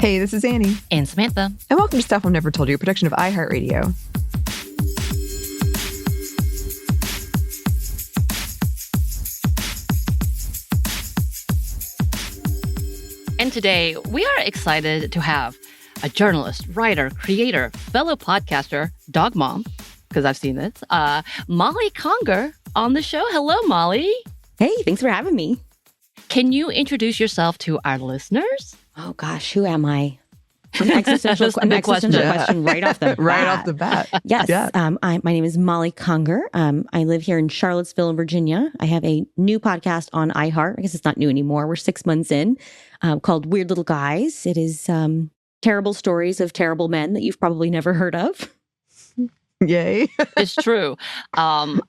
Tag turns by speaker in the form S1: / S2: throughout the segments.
S1: Hey, this is Anney.
S2: And Samantha.
S1: And welcome to Stuff I've Never Told You, a production of iHeartRadio.
S2: And today, we are excited to have a journalist, writer, creator, fellow podcaster, dog mom, because I've seen this, Molly Conger on the show. Hello, Molly.
S3: Hey, thanks for having me.
S2: Can you introduce yourself to our listeners?
S3: Oh, gosh, who am I? An existential question right off the bat.
S1: Right off the bat.
S3: Yes.
S1: Yeah.
S3: My name is Molly Conger. I live here in Charlottesville, Virginia. I have a new podcast on iHeart. I guess it's not new anymore. We're 6 months in, called Weird Little Guys. It is terrible stories of terrible men that you've probably never heard of.
S1: Yay.
S2: It's true.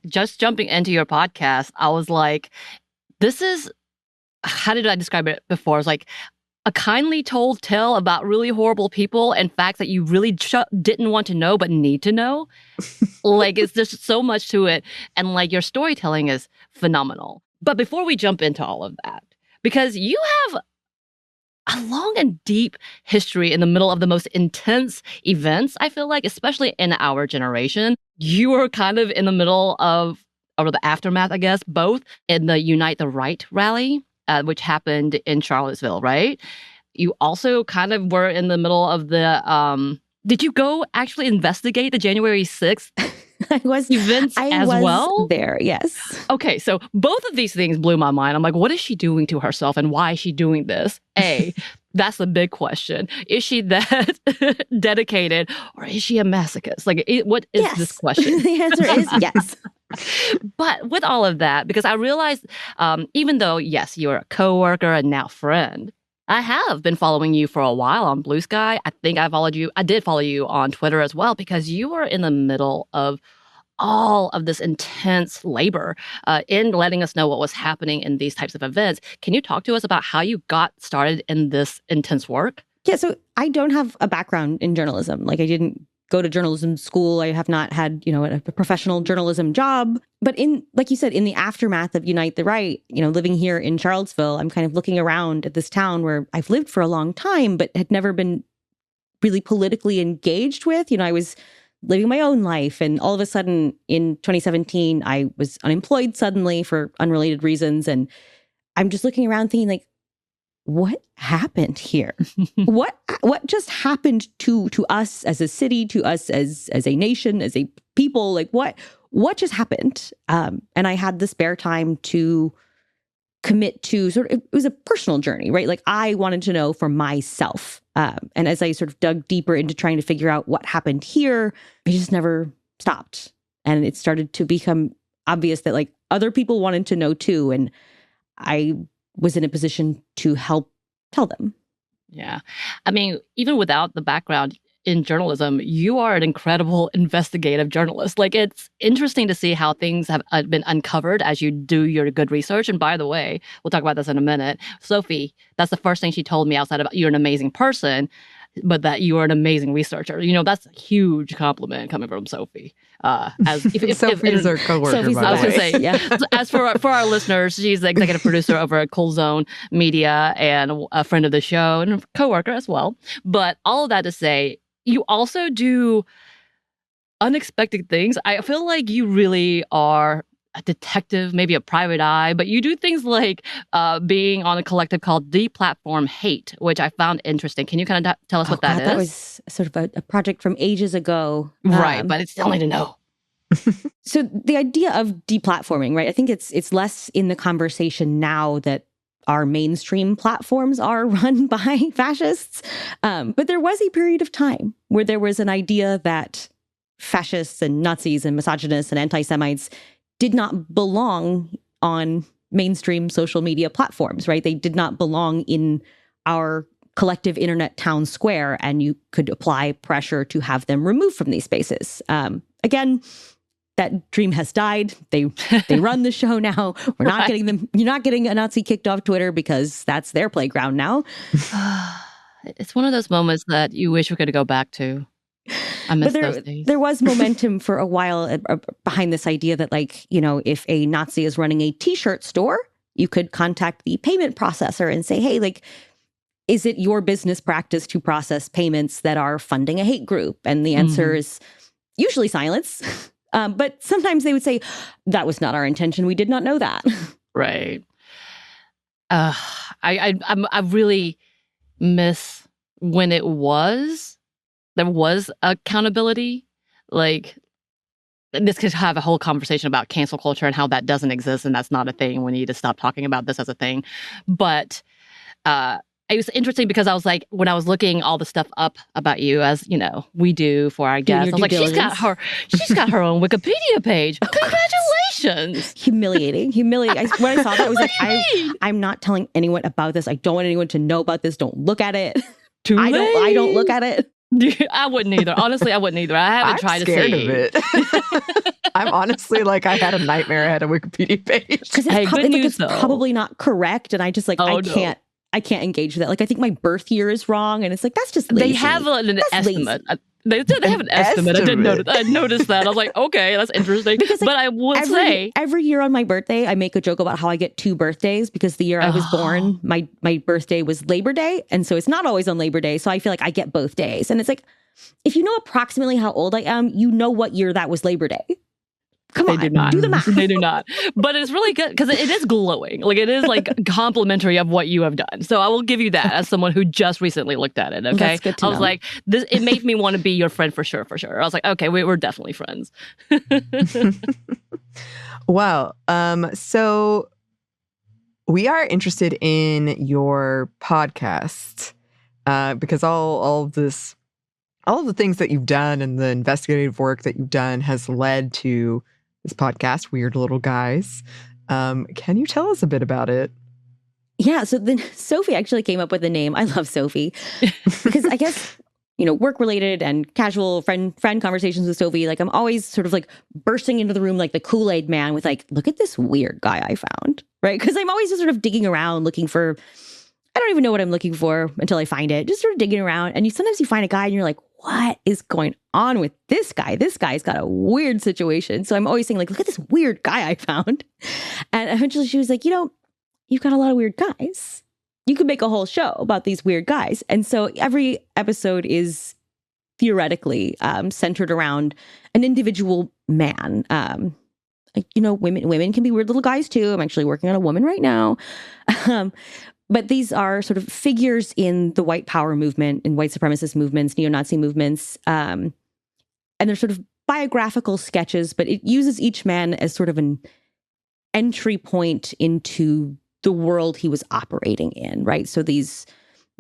S2: Just jumping into your podcast, I was like, this is, how did I describe it before? It's like a kindly told tale about really horrible people and facts that you really didn't want to know but need to know. Like, it's just so much to it. And like, your storytelling is phenomenal. But before we jump into all of that, because you have a long and deep history in the middle of the most intense events, I feel like, especially in our generation. You were kind of in the middle of, or the aftermath, I guess, both in the Unite the Right rally, which happened in Charlottesville, right? You also kind of were in the middle of the, did you go actually investigate the January 6th events as well?
S3: There, yes.
S2: Okay, so both of these things blew my mind. I'm like, what is she doing to herself and why is she doing this? That's the big question. Is she that dedicated or is she a masochist? Like, what is this question?
S3: The answer is yes.
S2: But with all of that, because I realized, even though, yes, you're a coworker and now friend, I have been following you for a while on Blue Sky. I think I followed you. I did follow you on Twitter as well, because you were in the middle of all of this intense labor in letting us know what was happening in these types of events. Can you talk to us about how you got started in this intense work?
S3: Yeah, so I don't have a background in journalism. Like, I didn't go to journalism school. I have not had, a professional journalism job. But like you said, in the aftermath of Unite the Right, living here in Charlottesville, I'm kind of looking around at this town where I've lived for a long time, but had never been really politically engaged with. I was living my own life. And all of a sudden in 2017, I was unemployed suddenly for unrelated reasons. And I'm just looking around thinking, like, what happened here? What just happened to us as a city, to us as a nation, as a people? Like, what just happened? And I had the spare time to commit to it was a personal journey, right? Like, I wanted to know for myself. And as I sort of dug deeper into trying to figure out what happened here, I just never stopped. And it started to become obvious that, like, other people wanted to know too. And I was in a position to help tell them.
S2: Yeah. I mean, even without the background in journalism, you are an incredible investigative journalist. Like, it's interesting to see how things have been uncovered as you do your good research. And by the way, we'll talk about this in a minute. Sophie, that's the first thing she told me outside of you're an amazing person, but that you are an amazing researcher. That's a huge compliment coming from Sophie.
S1: Sophie is our coworker.
S3: Sophie's
S1: by the way.
S2: I was going to say, yeah. As for our listeners, she's the executive producer over at Cool Zone Media and a friend of the show and a coworker as well. But all of that to say, you also do unexpected things. I feel like you really are a detective, maybe a private eye, but you do things like being on a collective called Deplatform Hate, which I found interesting. Can you kind of tell us what that is?
S3: That was sort of a project from ages ago.
S2: Right, but it's still need to know.
S3: So the idea of deplatforming, right? I think it's less in the conversation now that our mainstream platforms are run by fascists. But there was a period of time where there was an idea that fascists and Nazis and misogynists and anti-Semites did not belong on mainstream social media platforms, right? They did not belong in our collective internet town square, and you could apply pressure to have them removed from these spaces. Again, that dream has died. They run the show now. We're not
S2: Right.
S3: getting them. You're not getting a Nazi kicked off Twitter because that's their playground now.
S2: It's one of those moments that you wish we could go back to. I miss those days.
S3: There was momentum for a while behind this idea that, like, if a Nazi is running a t-shirt store, you could contact the payment processor and say, hey, like, is it your business practice to process payments that are funding a hate group? And the answer is usually silence. But sometimes they would say, that was not our intention. We did not know that.
S2: Right. I really miss when there was accountability. Like, this could have a whole conversation about cancel culture and how that doesn't exist and that's not a thing. We need to stop talking about this as a thing. But it was interesting because I was like, when I was looking all the stuff up about you, as you know, we do for our guests, I was like, she's got her own Wikipedia page. Congratulations!
S3: Humiliating. When I saw that, I was like, I'm not telling anyone about this. I don't want anyone to know about this. Don't look at it. I don't look at it.
S2: I wouldn't either. Honestly, I wouldn't either. I haven't tried to see.
S1: I'm scared of it. I'm honestly like, I had a nightmare. I had a Wikipedia page.
S3: Because it's probably not correct, and I just like I can't engage with that. Like, I think my birth year is wrong, and it's like, that's just lazy.
S2: They have an estimate. They have an estimate. I didn't notice. I noticed that. I was like, okay, that's interesting. Because, like, but I would say
S3: every year on my birthday, I make a joke about how I get 2 birthdays because the year I was born, my birthday was Labor Day, and so it's not always on Labor Day. So I feel like I get both days, and it's like, if you know approximately how old I am, you know what year that was Labor Day. Come on, do the math.
S2: They do not. But it's really good because it is glowing. Like, it is like complimentary of what you have done. So I will give you that as someone who just recently looked at it. Okay.
S3: That's good to know.
S2: I was like, it made me want to be your friend for sure. I was like, okay, we're definitely friends.
S1: Well, so we are interested in your podcast because all of the things that you've done and the investigative work that you've done has led to this podcast, Weird Little Guys. Can you tell us a bit about it?
S3: Yeah, so then Sophie actually came up with the name. I love Sophie because I guess, work related and casual friend conversations with Sophie, like I'm always sort of like bursting into the room like the Kool-Aid man with like, look at this weird guy I found, right? Because I'm always just sort of digging around looking for, I don't even know what I'm looking for until I find it, just sort of digging around. And sometimes you find a guy and you're like, what is going on with this guy? This guy's got a weird situation. So I'm always saying like, look at this weird guy I found. And eventually she was like, you've got a lot of weird guys. You could make a whole show about these weird guys. And so every episode is theoretically centered around an individual man. Women can be weird little guys too. I'm actually working on a woman right now. But these are sort of figures in the white power movement, in white supremacist movements, neo-Nazi movements. And they're sort of biographical sketches, but it uses each man as sort of an entry point into the world he was operating in, right? So the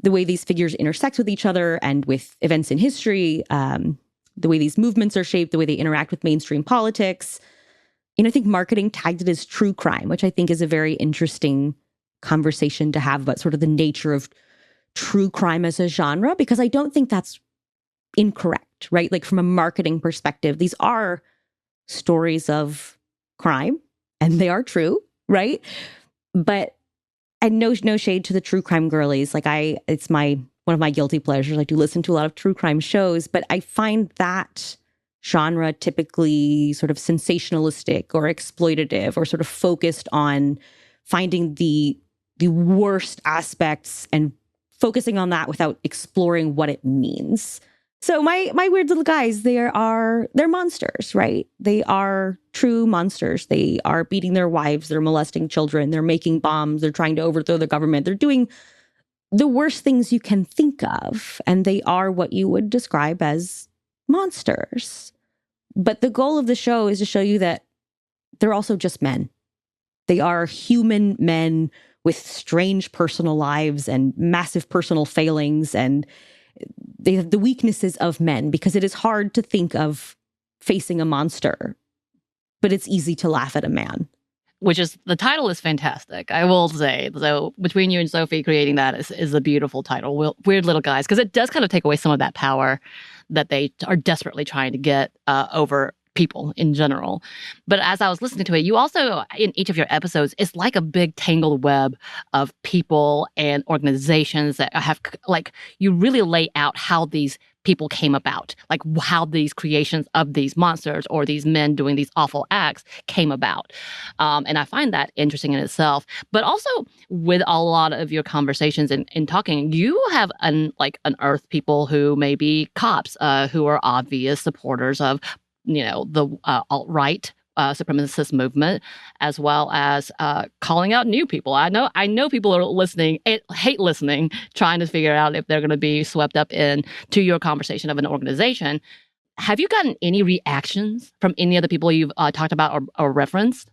S3: way these figures intersect with each other and with events in history, the way these movements are shaped, the way they interact with mainstream politics. I think marketing tagged it as true crime, which I think is a very interesting conversation to have about sort of the nature of true crime as a genre, because I don't think that's incorrect, right? Like, from a marketing perspective, these are stories of crime and they are true, right? But and no shade to the true crime girlies. Like, it's one of my guilty pleasures. I do listen to a lot of true crime shows, but I find that genre typically sort of sensationalistic or exploitative or sort of focused on finding the worst aspects and focusing on that without exploring what it means. So my weird little guys, they're monsters, right? They are true monsters. They are beating their wives. They're molesting children. They're making bombs. They're trying to overthrow the government. They're doing the worst things you can think of. And they are what you would describe as monsters. But the goal of the show is to show you that they're also just men. They are human men with strange personal lives and massive personal failings, and they have the weaknesses of men, because it is hard to think of facing a monster, but it's easy to laugh at a man.
S2: Which is, the title is fantastic, I will say. So between you and Sophie, creating that is a beautiful title, Weird Little Guys, because it does kind of take away some of that power that they are desperately trying to get over people in general. But as I was listening to it, you also, in each of your episodes, it's like a big tangled web of people and organizations that have, like, you really lay out how these people came about, like how these creations of these monsters or these men doing these awful acts came about. And I find that interesting in itself. But also with a lot of your conversations and talking, you have unearthed people who may be cops, who are obvious supporters of the alt-right supremacist movement, as well as calling out new people. I know people are listening, hate listening, trying to figure out if they're going to be swept up into your conversation of an organization. Have you gotten any reactions from any of the people you've talked about or referenced?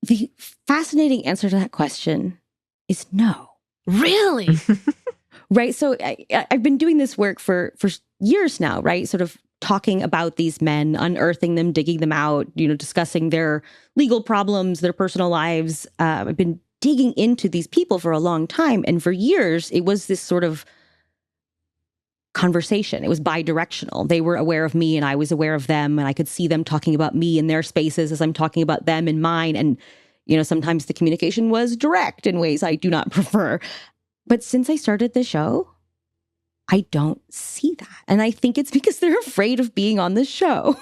S3: The fascinating answer to that question is no.
S2: Really?
S3: Right. So I've been doing this work for years now, right? Sort of talking about these men, unearthing them, digging them out, discussing their legal problems, their personal lives. I've been digging into these people for a long time. And for years, it was this sort of conversation. It was bi-directional. They were aware of me and I was aware of them. And I could see them talking about me in their spaces as I'm talking about them in mine. And, sometimes the communication was direct in ways I do not prefer. But since I started the show, I don't see that. And I think it's because they're afraid of being on the show.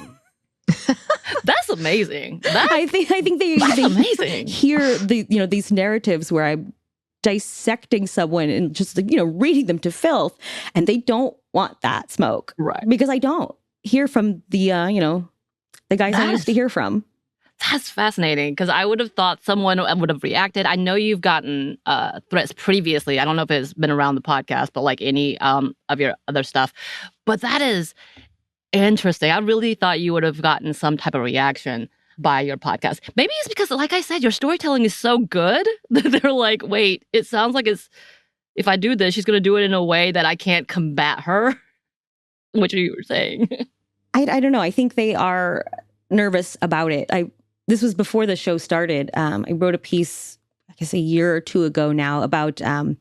S2: That's amazing.
S3: I think they
S2: amazing.
S3: Hear these narratives where I'm dissecting someone and just reading them to filth, and they don't want that smoke.
S2: Right.
S3: Because I don't hear from the guys I used to hear from.
S2: That's fascinating, because I would have thought someone would have reacted. I know you've gotten threats previously. I don't know if it's been around the podcast, but like any of your other stuff. But that is interesting. I really thought you would have gotten some type of reaction by your podcast. Maybe it's because, like I said, your storytelling is so good that they're like, wait, it sounds like if I do this, she's going to do it in a way that I can't combat her, which you were saying.
S3: I don't know. I think they are nervous about it. This was before the show started. I wrote a piece, I guess, a year or two ago now about a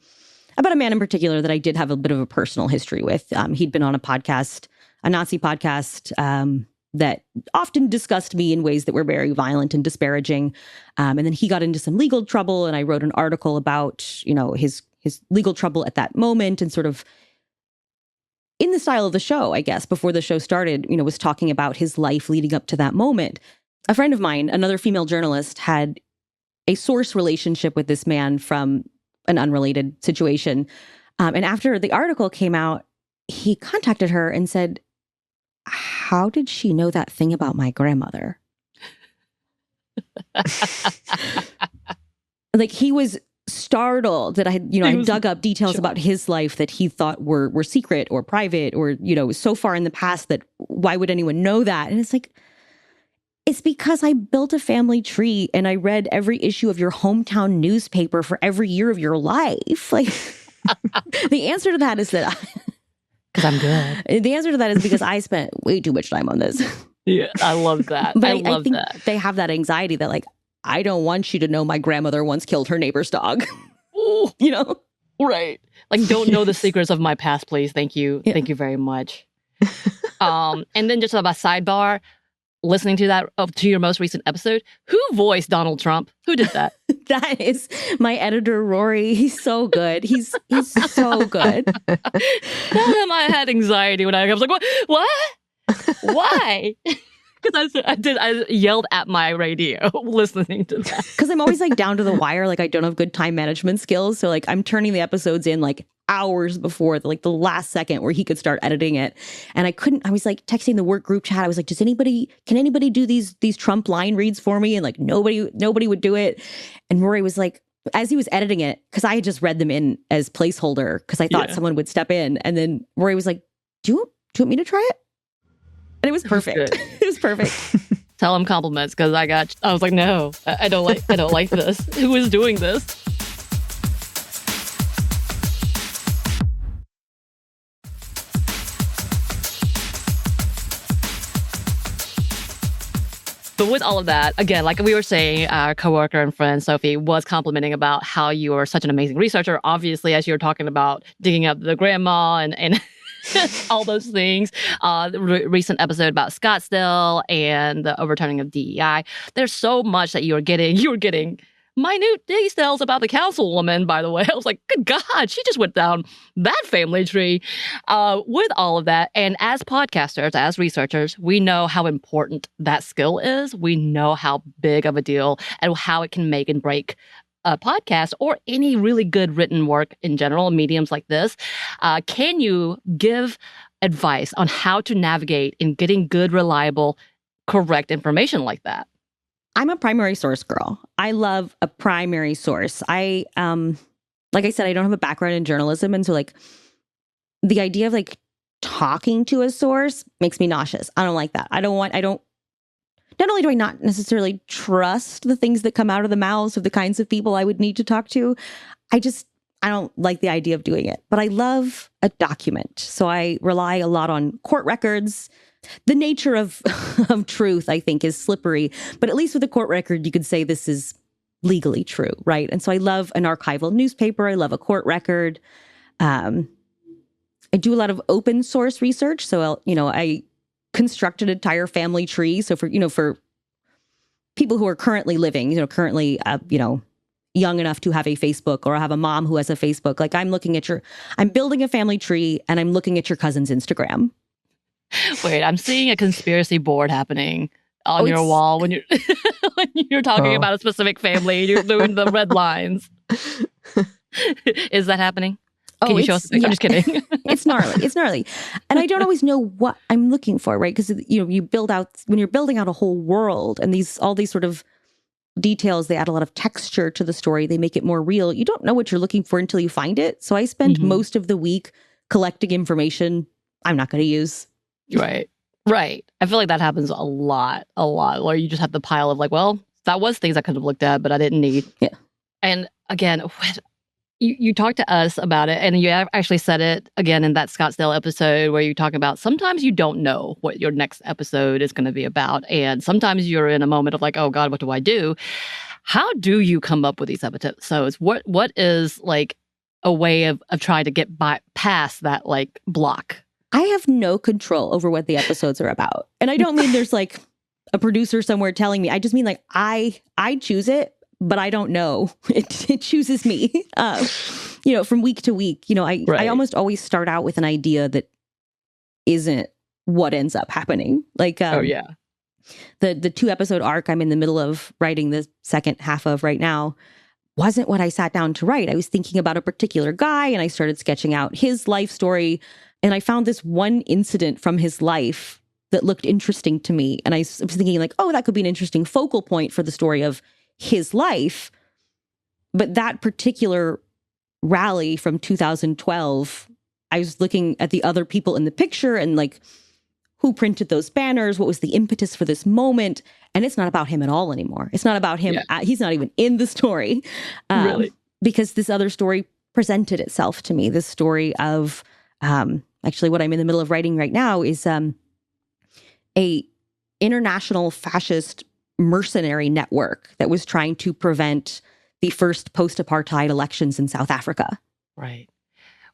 S3: man in particular that I did have a bit of a personal history with. He'd been on a podcast, a Nazi podcast, that often discussed me in ways that were very violent and disparaging. And then he got into some legal trouble, and I wrote an article about, his legal trouble at that moment, and sort of in the style of the show, I guess, before the show started, was talking about his life leading up to that moment. A friend of mine, another female journalist, had a source relationship with this man from an unrelated situation. And after the article came out, he contacted her and said, "How did she know that thing about my grandmother?" Like, he was startled that I dug up details about his life that he thought were secret or private or, so far in the past that why would anyone know that? And it's like, it's because I built a family tree and I read every issue of your hometown newspaper for every year of your life. Like, the answer to that is that
S2: because I'm good.
S3: The answer to that is because I spent way too much time on this.
S2: Yeah, I love that.
S3: But
S2: I
S3: think
S2: that.
S3: They have that anxiety that, like, I don't want you to know my grandmother once killed her neighbor's dog.
S2: Ooh, right. Like, don't know the secrets of my past, please. Thank you.
S3: Yeah.
S2: Thank you very much. And then just about sidebar, listening to your most recent episode, who voiced Donald Trump? Who did that?
S3: That is my editor, Rory. He's so good. He's so good.
S2: Tell him I had anxiety when I was like, what? Why? Because I yelled at my radio listening to that.
S3: Because I'm always like down to the wire. Like, I don't have good time management skills. So like, I'm turning the episodes in like hours before the last second where he could start editing it. And I was like texting the work group chat. I was like, can anybody do these Trump line reads for me? And like, nobody would do it. And Rory was like, as he was editing it, because I had just read them in as placeholder because I thought someone would step in. And then Rory was like, do you want me to try it? And it was perfect. It was perfect.
S2: Tell him compliments, because I was like, no, I don't like this. Who is doing this? But with all of that, again, like we were saying, our coworker and friend Sophie was complimenting about how you are such an amazing researcher. Obviously, as you were talking about digging up the grandma and all those things. The recent episode about Scottsdale and the overturning of DEI. There's so much that you were getting minute details about the councilwoman, by the way. I was like, good God, she just went down that family tree with all of that. And as podcasters, as researchers, we know how important that skill is. We know how big of a deal and how it can make and break a podcast or any really good written work in general, mediums like this. Can you give advice on how to navigate in getting good, reliable, correct information like that?
S3: I'm a primary source girl. I love a primary source. Like I said, I don't have a background in journalism. And so like the idea of like talking to a source makes me nauseous. I don't like that. Not only do I not necessarily trust the things that come out of the mouths of the kinds of people I would need to talk to, I don't like the idea of doing it. But I love a document. So I rely a lot on court records. The nature of truth, I think, is slippery. But at least with a court record, you could say this is legally true, right? And so I love an archival newspaper. I love a court record. I do a lot of open source research. So, I constructed an entire family tree. So for people who are currently living, young enough to have a Facebook or have a mom who has a Facebook, like I'm building a family tree and I'm looking at your cousin's Instagram.
S2: Wait, I'm seeing a conspiracy board happening on your wall when you're talking about a specific family. You're doing the red lines. Is that happening? Can you show us? Yeah. I'm just kidding.
S3: It's gnarly. And I don't always know what I'm looking for, right? Because, when you're building out a whole world and all these sort of details, they add a lot of texture to the story. They make it more real. You don't know what you're looking for until you find it. So I spend most of the week collecting information I'm not going to use.
S2: Right. I feel like that happens a lot, where you just have the pile of like, well, that was things I could have looked at, but I didn't need.
S3: Yeah.
S2: And again, you talked to us about it, and you actually said it again in that Scottsdale episode where you talk about sometimes you don't know what your next episode is going to be about. And sometimes you're in a moment of like, oh God, what do I do? How do you come up with these episodes? What is like a way of trying to get past that like block?
S3: I have no control over what the episodes are about. And I don't mean there's like a producer somewhere telling me. I just mean like I choose it, but I don't know. It chooses me. From week to week, I almost always start out with an idea that isn't what ends up happening. Like, the 2-episode arc I'm in the middle of writing the second half of right now wasn't what I sat down to write. I was thinking about a particular guy and I started sketching out his life story. And I found this one incident from his life that looked interesting to me. And I was thinking like, oh, that could be an interesting focal point for the story of his life. But that particular rally from 2012, I was looking at the other people in the picture and like who printed those banners, what was the impetus for this moment. And it's not about him at all anymore. It's not about him. Yeah. He's not even in the story.
S2: Really?
S3: Because this other story presented itself to me. This story of, actually what I'm in the middle of writing right now is a international fascist mercenary network that was trying to prevent the first post-apartheid elections in South Africa.
S2: Right.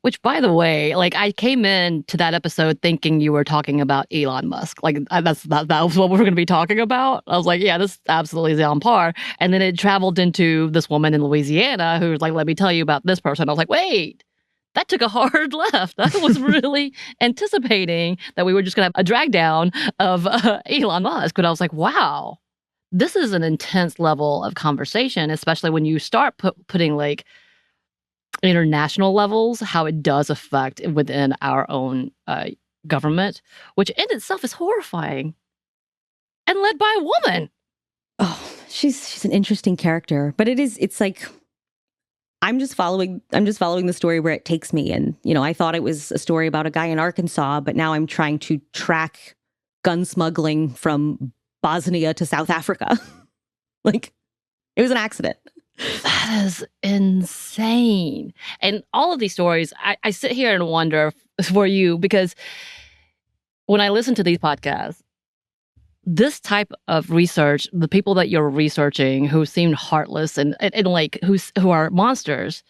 S2: Which, by the way, like I came in to that episode thinking you were talking about Elon Musk. Like that was what we were going to be talking about. I was like, yeah, this absolutely is on par. And then it traveled into this woman in Louisiana who was like, let me tell you about this person. I was like, wait. That took a hard left. I was really anticipating that we were just going to have a drag down of Elon Musk. But I was like, wow, this is an intense level of conversation, especially when you start putting like international levels, how it does affect within our own government, which in itself is horrifying and led by a woman.
S3: Oh, she's an interesting character, but it's like, I'm just following the story where it takes me. And, I thought it was a story about a guy in Arkansas, but now I'm trying to track gun smuggling from Bosnia to South Africa. Like, it was an accident.
S2: That is insane. And all of these stories, I sit here and wonder for you, because when I listen to these podcasts, this type of research, the people that you're researching who seem heartless and like who are monsters,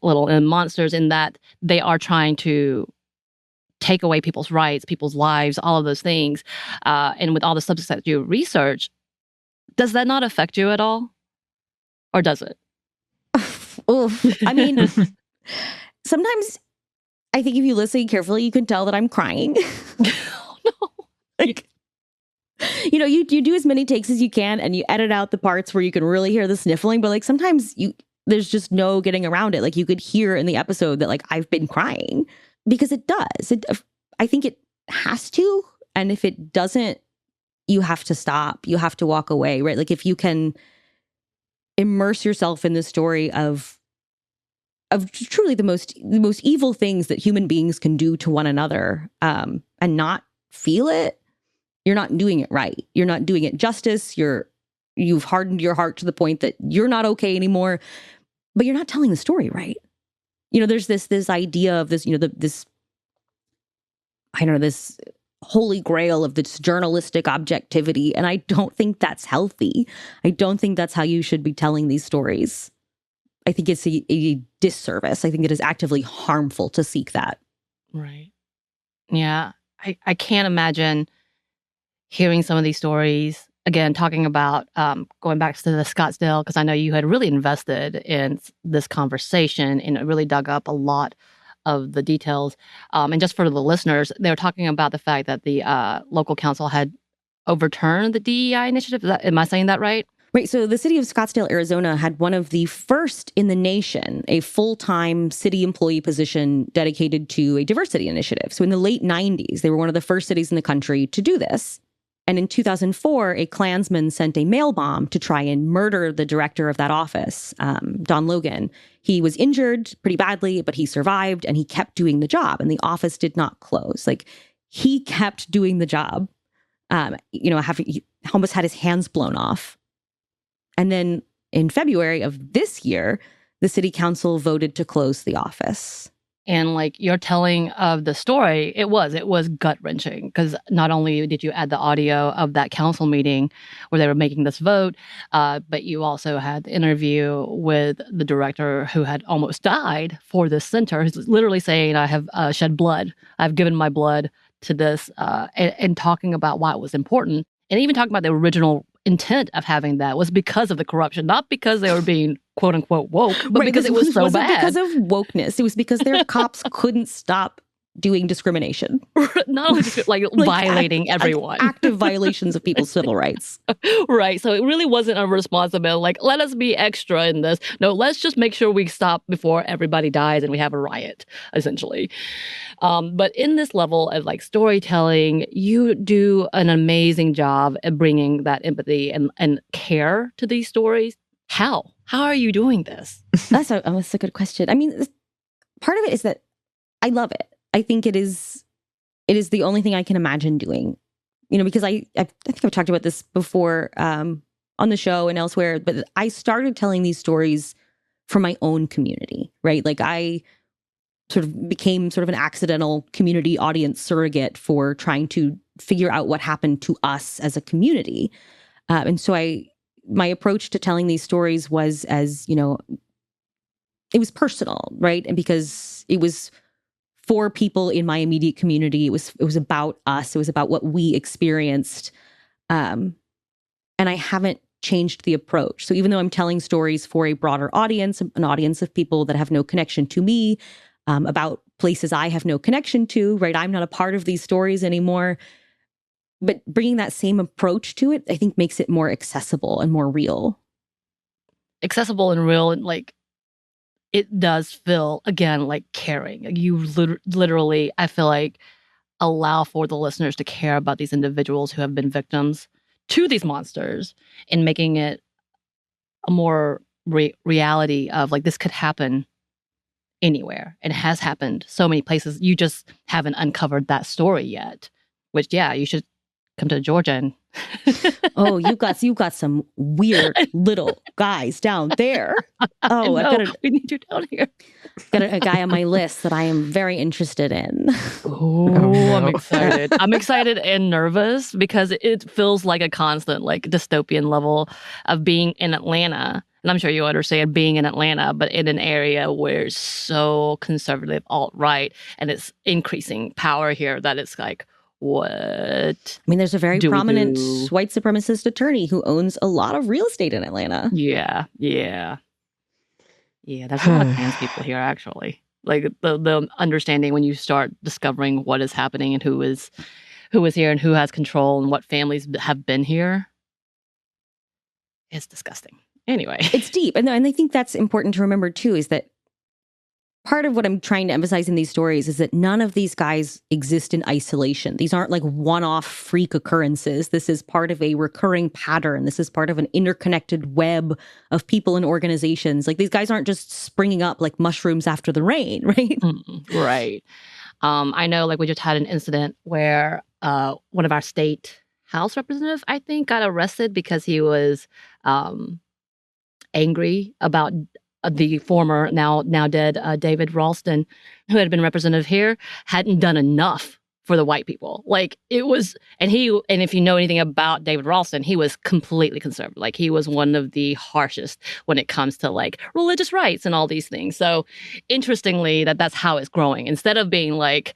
S2: monsters in that they are trying to take away people's rights, people's lives, all of those things. And with all the subjects that you research, does that not affect you at all? Or does it?
S3: Oof. I mean, sometimes I think if you listen carefully, you can tell that I'm crying.
S2: Oh, no.
S3: Like, you know, you do as many takes as you can and you edit out the parts where you can really hear the sniffling, but like sometimes there's just no getting around it. Like you could hear in the episode that like I've been crying because it does. I think it has to. And if it doesn't, you have to stop. You have to walk away, right? Like if you can immerse yourself in the story of truly the most evil things that human beings can do to one another, and not feel it, you're not doing it right. You're not doing it justice. You've hardened your heart to the point that you're not okay anymore, but you're not telling the story right. You know, there's this idea of this, you know, this holy grail of this journalistic objectivity. And I don't think that's healthy. I don't think that's how you should be telling these stories. I think it's a disservice. I think it is actively harmful to seek that.
S2: Right. Yeah. I can't imagine hearing some of these stories, again, talking about going back to the Scottsdale, because I know you had really invested in this conversation and it really dug up a lot of the details. And just for the listeners, they were talking about the fact that the local council had overturned the DEI initiative. Am I saying that right?
S3: Right. So the city of Scottsdale, Arizona had one of the first in the nation, a full-time city employee position dedicated to a diversity initiative. So in the late 90s, they were one of the first cities in the country to do this. And in 2004, a Klansman sent a mail bomb to try and murder the director of that office, Don Logan. He was injured pretty badly, but he survived and he kept doing the job and the office did not close. Like he kept doing the job, he almost had his hands blown off. And then in February of this year, the city council voted to close the office.
S2: And like your telling of the story, it was gut-wrenching because not only did you add the audio of that council meeting where they were making this vote, but you also had the interview with the director who had almost died for this center. He's literally saying, I have shed blood. I've given my blood to this, and talking about why it was important. And even talking about the original intent of having that was because of the corruption, not because they were being quote unquote woke, but because it was so bad.
S3: Because of wokeness. It was because their cops couldn't stop doing discrimination.
S2: Not only just like violating everyone.
S3: Active violations of people's civil rights.
S2: Right. So it really wasn't a responsibility. Like, let us be extra in this. No, let's just make sure we stop before everybody dies and we have a riot, essentially. But in this level of like storytelling, you do an amazing job at bringing that empathy and care to these stories. How? How are you doing this?
S3: That's a good question. I mean, part of it is that I love it. I think it is the only thing I can imagine doing, because I think I've talked about this before on the show and elsewhere, but I started telling these stories from my own community, right? Like I sort of became sort of an accidental community audience surrogate for trying to figure out what happened to us as a community. And so my approach to telling these stories was it was personal, right? And because it was for people in my immediate community, it was about us. It was about what we experienced. And I haven't changed the approach. So even though I'm telling stories for a broader audience, an audience of people that have no connection to me, about places I have no connection to, right? I'm not a part of these stories anymore. But bringing that same approach to it, I think makes it more accessible and more real.
S2: Accessible and real, and like, it does feel, again, like caring. You literally, I feel like, allow for the listeners to care about these individuals who have been victims to these monsters and making it a more reality of like, this could happen anywhere and has happened so many places. You just haven't uncovered that story yet, which, yeah, you should come to Georgia and
S3: oh, you got some weird little guys down there. Oh,
S2: we need you down here.
S3: Got a guy on my list that I am very interested in.
S2: Oh, no. I'm excited. I'm excited and nervous because it feels like a constant, like dystopian level of being in Atlanta. And and I'm sure you understand being in Atlanta, but in an area where it's so conservative, alt-right, and it's increasing power here that it's like, what?
S3: I mean, there's a very
S2: do we
S3: prominent
S2: do?
S3: white supremacist attorney who owns a lot of real estate in Atlanta.
S2: Yeah. There's a lot of trans people here, actually. Like the understanding when you start discovering what is happening and who is here and who has control and what families have been here. It's disgusting. Anyway.
S3: It's deep. And I think that's important to remember, too, is that part of what I'm trying to emphasize in these stories is that none of these guys exist in isolation. These aren't like one-off freak occurrences. This is part of a recurring pattern. This is part of an interconnected web of people and organizations. Like, these guys aren't just springing up like mushrooms after the rain, right?
S2: Right. I know, like, we just had an incident where one of our state House representatives, I think, got arrested because he was angry about the former, now dead, David Ralston, who had been representative here, hadn't done enough for the white people. Like, it was, and if you know anything about David Ralston, he was completely conservative. Like, he was one of the harshest when it comes to like religious rights and all these things. So interestingly, that's how it's growing. Instead of being like,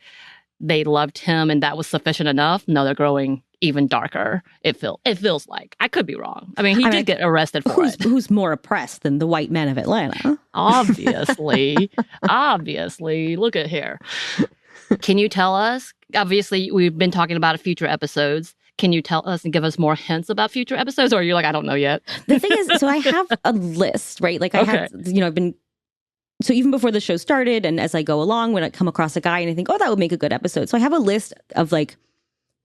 S2: they loved him and that was sufficient enough, no, they're growing even darker. It feels like. I could be wrong. I mean, he did get arrested for it.
S3: Who's more oppressed than the white men of Atlanta?
S2: Obviously. Look at here. Can you tell us? Obviously, we've been talking about future episodes. Can you tell us and give us more hints about future episodes? Or are you like, I don't know yet?
S3: The thing is, so I have a list, right? Like, I have, I've been. So even before the show started, and as I go along, when I come across a guy and I think, oh, that would make a good episode. So I have a list of like,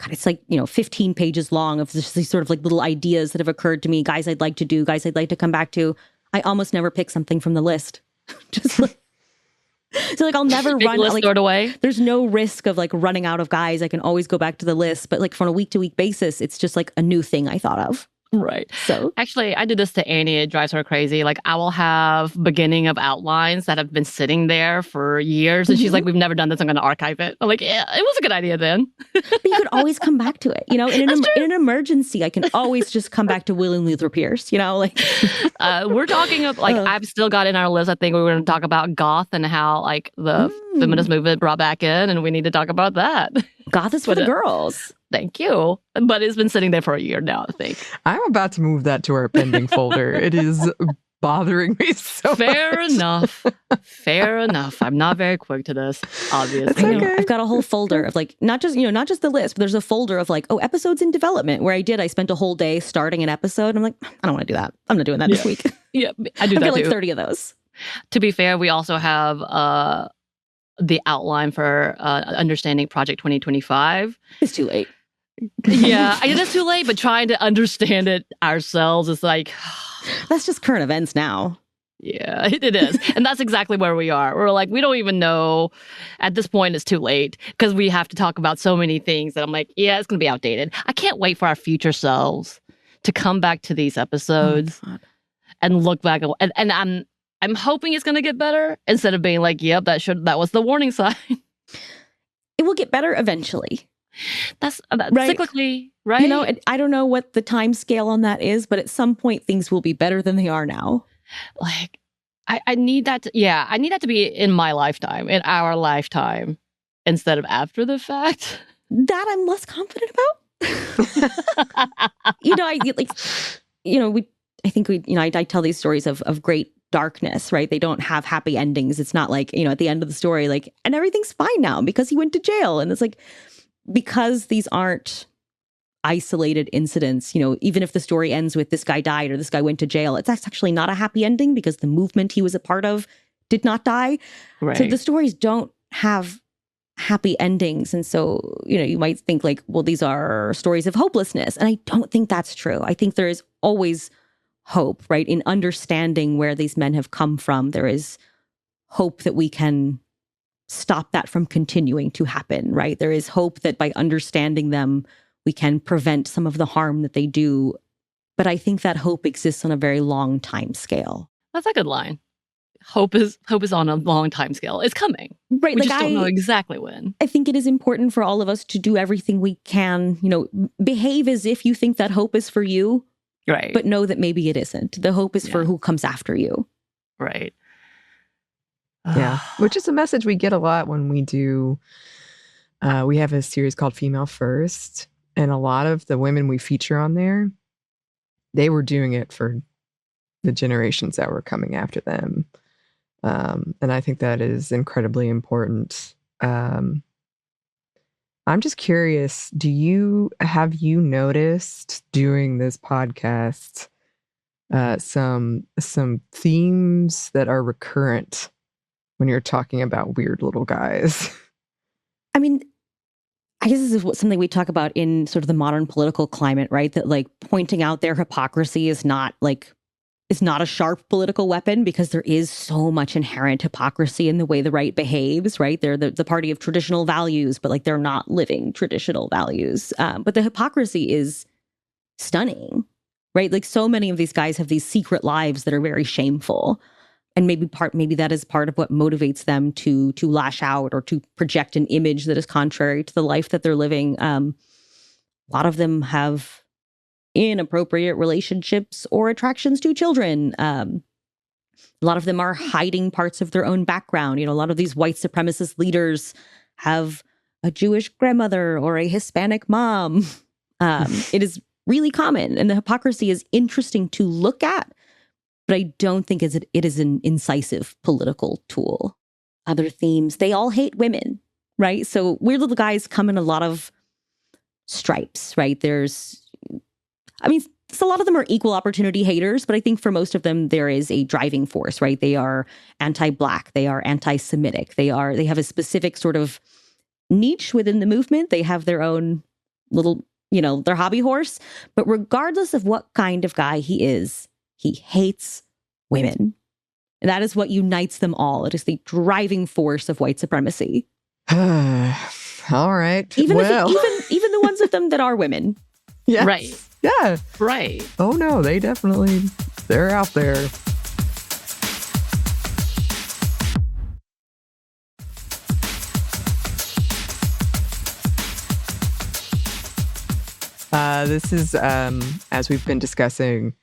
S3: God, it's like, 15 pages long of just these sort of like little ideas that have occurred to me, guys I'd like to do, guys I'd like to come back to. I almost never pick something from the list. Just like, so like I'll never run
S2: list
S3: like
S2: stored away.
S3: There's no risk of like running out of guys. I can always go back to the list, but like from a week to week basis, it's just like a new thing I thought of.
S2: Right.
S3: So
S2: actually, I do this to Anney. It drives her crazy. Like, I will have beginning of outlines that have been sitting there for years. And she's like, we've never done this. I'm going to archive it. I'm like, yeah, it was a good idea then.
S3: But you could always come back to it. In an emergency, I can always just come back to William Luther Pierce, like.
S2: We're talking of, like, I've still got in our list, I think we're going to talk about goth and how, like, the feminist movement brought back in. And we need to talk about that.
S3: Goth is for the girls.
S2: Thank you. But it's been sitting there for a year now, I think.
S1: I'm about to move that to our pending folder. It is bothering me so
S2: Fair
S1: much.
S2: enough. Fair enough. I'm not very quick to this, obviously.
S1: Okay.
S3: I've got a whole folder of like, not just the list, but there's a folder of like, episodes in development where I spent a whole day starting an episode. I'm like, I don't want to do that. I'm not doing that this week.
S2: Yeah, I do
S3: I've
S2: that
S3: got like
S2: too.
S3: 30 of those.
S2: To be fair, we also have the outline for Understanding Project 2025.
S3: It's too late.
S2: Yeah, it is too late, but trying to understand it ourselves is like...
S3: That's just current events now.
S2: Yeah, it is. And that's exactly where we are. We're like, we don't even know. At this point, it's too late because we have to talk about so many things that I'm like, yeah, it's going to be outdated. I can't wait for our future selves to come back to these episodes and look back. And I'm hoping it's going to get better instead of being like, yep, that was the warning sign.
S3: It will get better eventually.
S2: That's
S3: right.
S2: Cyclically, right?
S3: I don't know what the time scale on that is, but at some point things will be better than they are now.
S2: Like, I need that I need that to be in my lifetime, in our lifetime, instead of after the fact.
S3: That I'm less confident about. I tell these stories of great darkness, right? They don't have happy endings. It's not like, at the end of the story, like, and everything's fine now because he went to jail. And it's like, because these aren't isolated incidents, even if the story ends with this guy died or this guy went to jail, it's actually not a happy ending because the movement he was a part of did not die.
S2: Right.
S3: So the stories don't have happy endings. And so, you might think like, well, these are stories of hopelessness. And I don't think that's true. I think there is always hope, right? In understanding where these men have come from, there is hope that we can stop that from continuing to happen, right? There is hope that by understanding them, we can prevent some of the harm that they do. But I think that hope exists on a very long time scale.
S2: That's a good line. Hope is on a long time scale. It's coming.
S3: Right.
S2: We just don't know exactly when.
S3: I think it is important for all of us to do everything we can, behave as if you think that hope is for you.
S2: Right.
S3: but know that maybe it isn't. The hope is for who comes after you.
S2: Right.
S1: Yeah, which is a message we get a lot when we do. We have a series called Female First, and a lot of the women we feature on there, they were doing it for the generations that were coming after them. And I think that is incredibly important. I'm just curious, have you noticed doing this podcast some themes that are recurrent when you're talking about weird little guys?
S3: I mean, I guess this is something we talk about in sort of the modern political climate, right? That like pointing out their hypocrisy is not a sharp political weapon, because there is so much inherent hypocrisy in the way the right behaves, right? They're the party of traditional values, but like they're not living traditional values. But the hypocrisy is stunning, right? Like so many of these guys have these secret lives that are very shameful. And maybe that is part of what motivates them to lash out or to project an image that is contrary to the life that they're living. A lot of them have inappropriate relationships or attractions to children. A lot of them are hiding parts of their own background. A lot of these white supremacist leaders have a Jewish grandmother or a Hispanic mom. It is really common, and the hypocrisy is interesting to look at, but I don't think it is an incisive political tool. Other themes, they all hate women, right? So weird little guys come in a lot of stripes, right? A lot of them are equal opportunity haters, but I think for most of them, there is a driving force, right? They are anti-Black, they are anti-Semitic, they have a specific sort of niche within the movement. They have their own little, their hobby horse. But regardless of what kind of guy he is, he hates women. And that is what unites them all. It is the driving force of white supremacy.
S1: All right.
S3: Even the ones of them that are women.
S1: Yeah.
S2: Right.
S1: Yeah.
S2: Right.
S1: Oh no, they're out there. This is, as we've been discussing,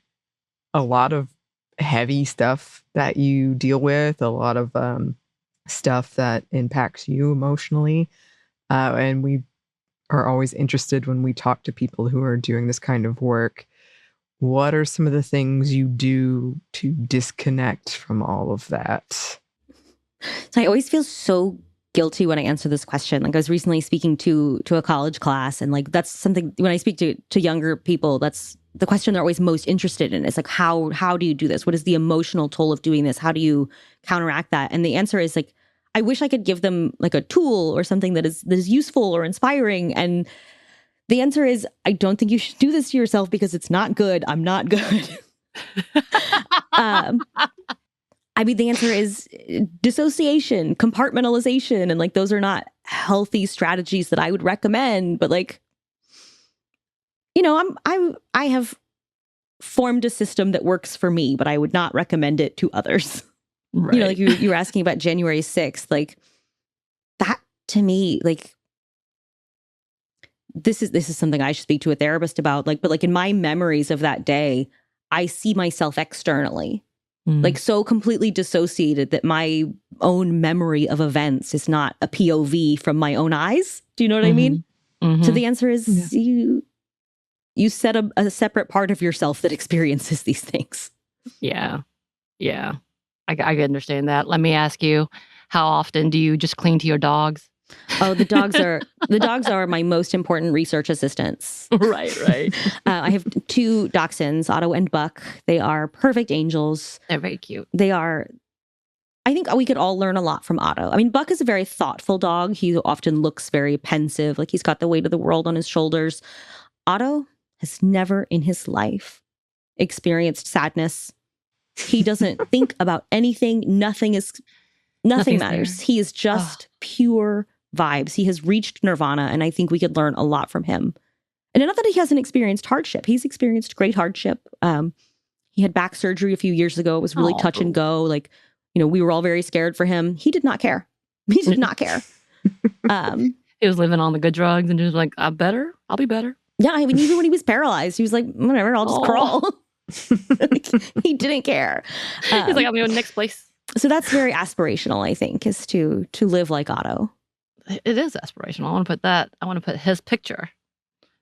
S1: a lot of heavy stuff that you deal with, a lot of stuff that impacts you emotionally. And we are always interested when we talk to people who are doing this kind of work. What are some of the things you do to disconnect from all of that?
S3: So I always feel so guilty when I answer this question. Like I was recently speaking to a college class, and like that's something when I speak to younger people, that's the question they're always most interested in. It's like, how do you do this? What is the emotional toll of doing this? How do you counteract that? And the answer is like, I wish I could give them like a tool or something that is useful or inspiring. And the answer is, I don't think you should do this to yourself because it's not good. I'm not good. The answer is dissociation, compartmentalization, and like those are not healthy strategies that I would recommend. But like, I have formed a system that works for me, but I would not recommend it to others.
S2: Right.
S3: Like you were asking about January 6th, like that to me, like this is something I should speak to a therapist about. Like, but like in my memories of that day, I see myself externally. Like so completely dissociated that my own memory of events is not a POV from my own eyes. Do you know what I mean?
S2: Mm-hmm.
S3: So the answer is you set a separate part of yourself that experiences these things.
S2: Yeah. Yeah. I can understand that. Let me ask you, how often do you just cling to your dogs?
S3: Oh, the dogs are my most important research assistants.
S2: Right.
S3: I have 2 dachshunds, Otto and Buck. They are perfect angels.
S2: They're very cute.
S3: They are. I think we could all learn a lot from Otto. I mean, Buck is a very thoughtful dog. He often looks very pensive, like he's got the weight of the world on his shoulders. Otto has never in his life experienced sadness. He doesn't think about anything. Nothing matters.
S2: There.
S3: He is just pure vibes. He has reached nirvana, and I think we could learn a lot from him. And not that he hasn't experienced hardship. He's experienced great hardship. He had back surgery a few years ago. It was really touch and go. Like, we were all very scared for him. He did not care. He did not care.
S2: He was living on the good drugs and just like, I'll be better.
S3: Yeah, I mean, even when he was paralyzed, he was like, whatever, I'll just crawl. Like, he didn't care.
S2: He's like, I'm going to next place.
S3: So that's very aspirational, I think, is to live like Otto.
S2: It is aspirational. I want to put his picture.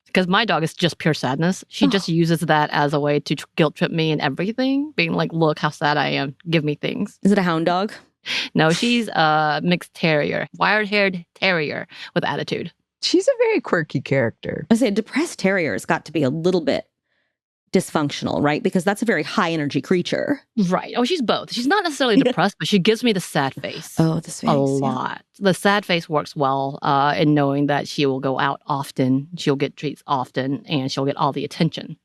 S2: Because my dog is just pure sadness. She just uses that as a way to guilt trip me and everything. Being like, look how sad I am. Give me things.
S3: Is it a hound dog?
S2: No, she's a mixed terrier. Wire-haired terrier with attitude.
S1: She's a very quirky character.
S3: I say a depressed terrier has got to be a little bit dysfunctional, right? Because that's a very high energy creature.
S2: Right. Oh, she's both. She's not necessarily depressed, but she gives me the sad face.
S3: Oh, this face.
S2: A lot. The sad face works well in knowing that she will go out often, she'll get treats often, and she'll get all the attention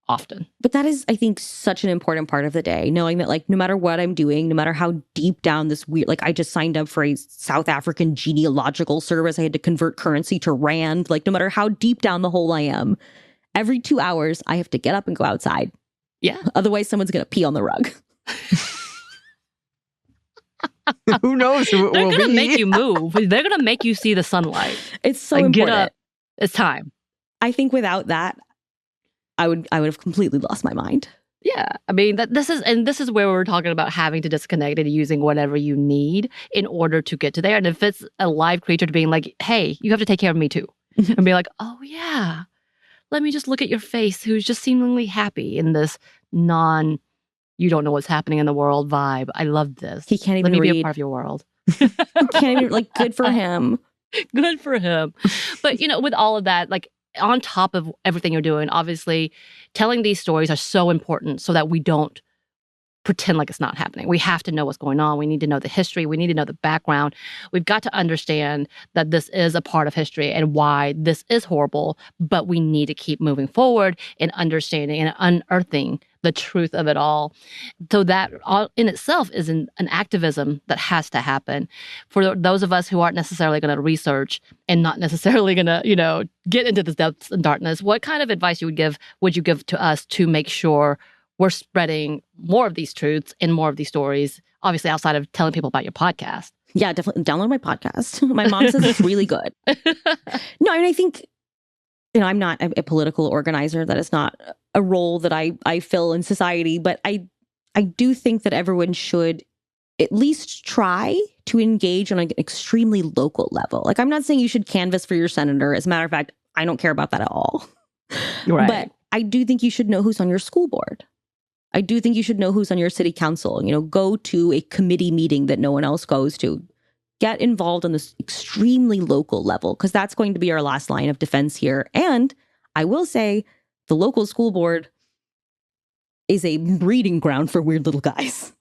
S2: often.
S3: But that is, I think, such an important part of the day, knowing that, like, no matter what I'm doing, no matter how deep down this weird, like, I just signed up for a South African genealogical service. I had to convert currency to rand. Like, no matter how deep down the hole I am, every 2 hours, I have to get up and go outside.
S2: Yeah.
S3: Otherwise, someone's going to pee on the rug.
S1: Who knows who it
S2: They're
S1: will
S2: going to
S1: be?
S2: make you move. They're going to make you see the sunlight.
S3: It's so
S2: Like,
S3: important.
S2: get up. It's time.
S3: I think without that, I would have completely lost my mind.
S2: Yeah. I mean, this is where we're talking about having to disconnect and using whatever you need in order to get to there. And if it's a live creature to being like, hey, you have to take care of me too. And be like, oh, yeah. Let me just look at your face, who's just seemingly happy in this you don't know what's happening in the world vibe. I love this.
S3: He can't even
S2: Let me
S3: read.
S2: be a part of your world.
S3: He can't even, like, good for him.
S2: Good for him. But, with all of that, like, on top of everything you're doing, obviously, telling these stories are so important so that we don't pretend like it's not happening. We have to know what's going on. We need to know the history. We need to know the background. We've got to understand that this is a part of history and why this is horrible, but we need to keep moving forward and understanding and unearthing the truth of it all. So that all in itself is an activism that has to happen. For those of us who aren't necessarily going to research and not necessarily going to, get into the depths and darkness, what kind of advice would you give to us to make sure we're spreading more of these truths and more of these stories, obviously outside of telling people about your podcast?
S3: Yeah, definitely download my podcast. My mom says it's really good. No, I mean, I think, I'm not a political organizer. That is not a role that I fill in society. But I do think that everyone should at least try to engage on an extremely local level. Like, I'm not saying you should canvass for your senator. As a matter of fact, I don't care about that at all.
S2: Right.
S3: But I do think you should know who's on your school board. I do think you should know who's on your city council. Go to a committee meeting that no one else goes to. Get involved on this extremely local level, because that's going to be our last line of defense here. And I will say the local school board is a breeding ground for weird little guys.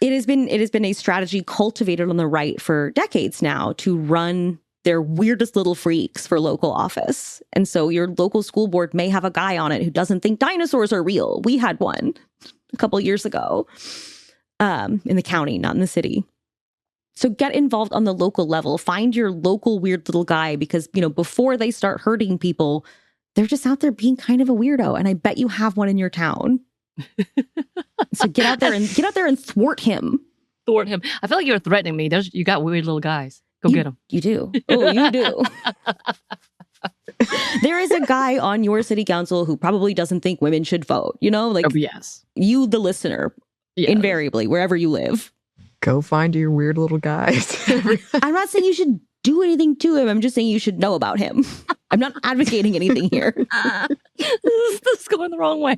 S3: It has been a strategy cultivated on the right for decades now to run their weirdest little freaks for local office. And so your local school board may have a guy on it who doesn't think dinosaurs are real. We had one a couple of years ago in the county, not in the city. So get involved on the local level. Find your local weird little guy, because, before they start hurting people, they're just out there being kind of a weirdo. And I bet you have one in your town. So get out there and thwart him.
S2: Thwart him. I feel like you're threatening me. You got weird little guys. Go get them.
S3: You do. Oh, you do. There is a guy on your city council who probably doesn't think women should vote.
S2: Yes.
S3: You, the listener,
S2: Yes.
S3: invariably, wherever you live.
S1: Go find your weird little guys.
S3: I'm not saying you should do anything to him. I'm just saying you should know about him. I'm not advocating anything here.
S2: This is going the wrong way.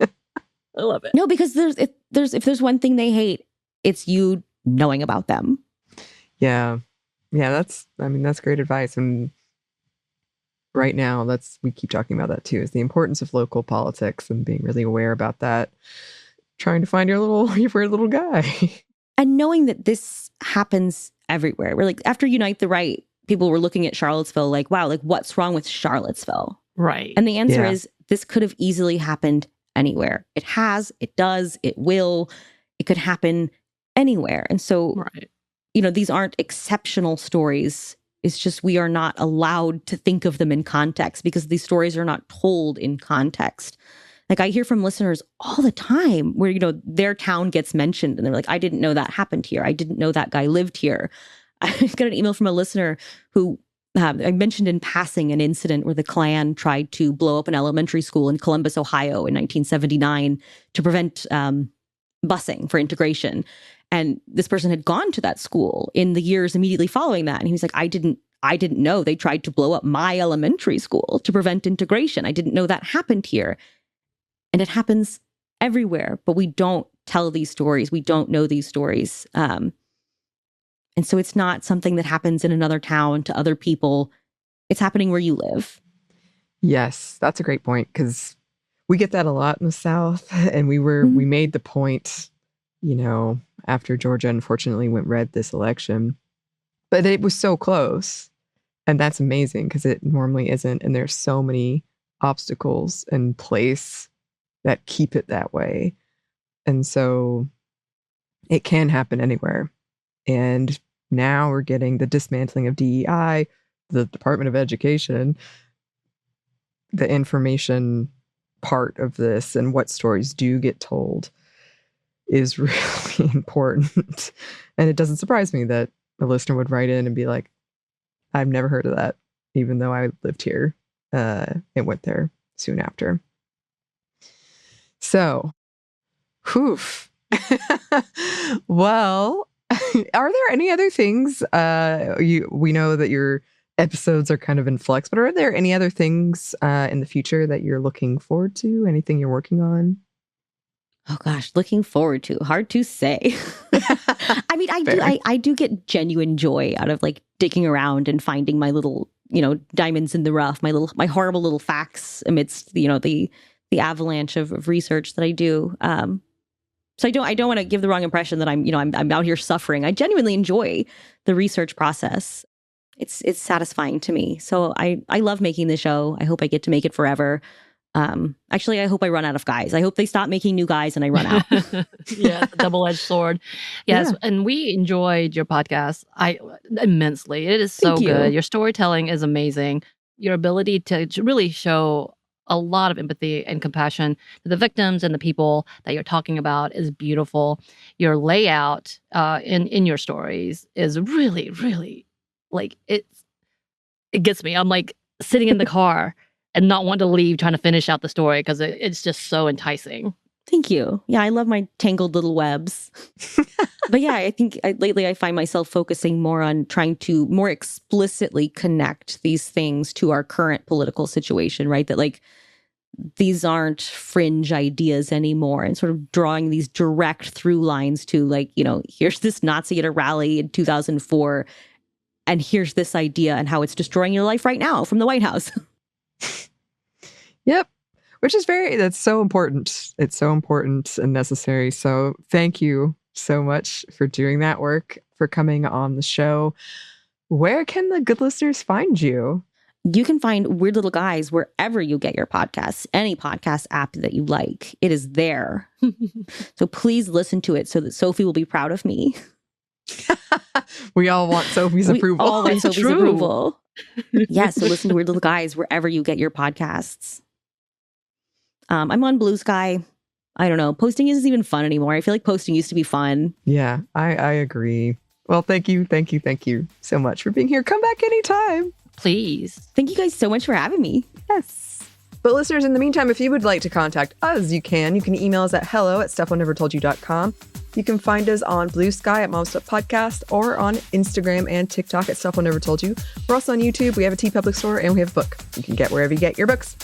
S2: I love it.
S3: No, because if there's one thing they hate, it's you knowing about them.
S1: Yeah, that's great advice. And right now, we keep talking about that too, is the importance of local politics and being really aware about that. Trying to find your weird little guy.
S3: And knowing that this happens everywhere. We're like, after Unite the Right, people were looking at Charlottesville like, wow, like, what's wrong with Charlottesville?
S2: Right.
S3: And the answer is, this could have easily happened anywhere. It has, it does, it will. It could happen anywhere. And so,
S2: right.
S3: These aren't exceptional stories. It's just we are not allowed to think of them in context, because these stories are not told in context. Like, I hear from listeners all the time where, their town gets mentioned and they're like, I didn't know that happened here. I didn't know that guy lived here. I got an email from a listener who I mentioned in passing an incident where the Klan tried to blow up an elementary school in Columbus, Ohio in 1979 to prevent busing for integration. And this person had gone to that school in the years immediately following that. And he was like, I didn't know they tried to blow up my elementary school to prevent integration. I didn't know that happened here. And it happens everywhere, but we don't tell these stories. We don't know these stories. And so it's not something that happens in another town to other people. It's happening where you live.
S1: Yes, that's a great point, because we get that a lot in the South. And we made the point, after Georgia unfortunately went red this election, but it was so close. And that's amazing, because it normally isn't. And there's so many obstacles in place that keep it that way. And so it can happen anywhere. And now we're getting the dismantling of DEI, the Department of Education, the information part of this and what stories do get told is really important. And it doesn't surprise me that a listener would write in and be like, I've never heard of that, even though I lived here and went there soon after. So, well, are there any other things? We know that your episodes are kind of in flux, but are there any other things in the future that you're looking forward to? Anything you're working on?
S3: Oh gosh, looking forward to. Hard to say. I mean, I do get genuine joy out of like digging around and finding my little, diamonds in the rough, my horrible little facts amidst, the avalanche of research that I do. So I don't want to give the wrong impression that I'm out here suffering. I genuinely enjoy the research process. It's satisfying to me. So I love making the show. I hope I get to make it forever. Actually, I hope I run out of guys. I hope they stop making new guys and I run out.
S2: Yeah, double-edged sword. Yes, yeah. And we enjoyed your podcast immensely. It is so good. Your storytelling is amazing. Your ability to really show a lot of empathy and compassion to the victims and the people that you're talking about is beautiful. Your layout in your stories is really, really like it gets me. I'm like sitting in the car and not want to leave, trying to finish out the story because it's just so enticing.
S3: Thank you. Yeah, I love my tangled little webs. But yeah, I think lately I find myself focusing more on trying to more explicitly connect these things to our current political situation, right? That like these aren't fringe ideas anymore, and sort of drawing these direct through lines to like, here's this Nazi at a rally in 2004, and here's this idea and how it's destroying your life right now from the White House.
S1: Yep. Which is that's so important. It's so important and necessary. So thank you so much for doing that work, for coming on the show. Where can the good listeners find you?
S3: You can find Weird Little Guys wherever you get your podcasts, any podcast app that you like. It is there. So please listen to it so that Sophie will be proud of me.
S1: We all want Sophie's approval.
S3: All want Sophie's approval. Yeah, so listen to Weird Little Guys wherever you get your podcasts. I'm on Blue Sky. I don't know. Posting isn't even fun anymore. I feel like posting used to be fun.
S1: Yeah, I agree. Well, thank you so much for being here. Come back anytime.
S2: Please.
S3: Thank you guys so much for having me.
S1: Yes. But listeners, in the meantime, if you would like to contact us, you can email us at hello@stuffInevertoldyou.com. You can find us on Blue Sky at Mom Stuff Podcast or on Instagram and TikTok at Stuff I Never Told You. We're also on YouTube. We have a TeePublic store and we have a book you can get wherever you get your books.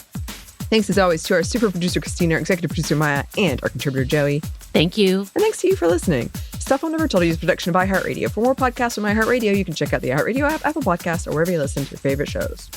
S1: Thanks as always to our super producer, Christina, our executive producer, Maya, and our contributor, Joey.
S2: Thank you.
S1: And thanks to you for listening. Stuff I Never Told You is a production of iHeartRadio. For more podcasts on iHeartRadio, you can check out the iHeartRadio app, Apple Podcasts, or wherever you listen to your favorite shows.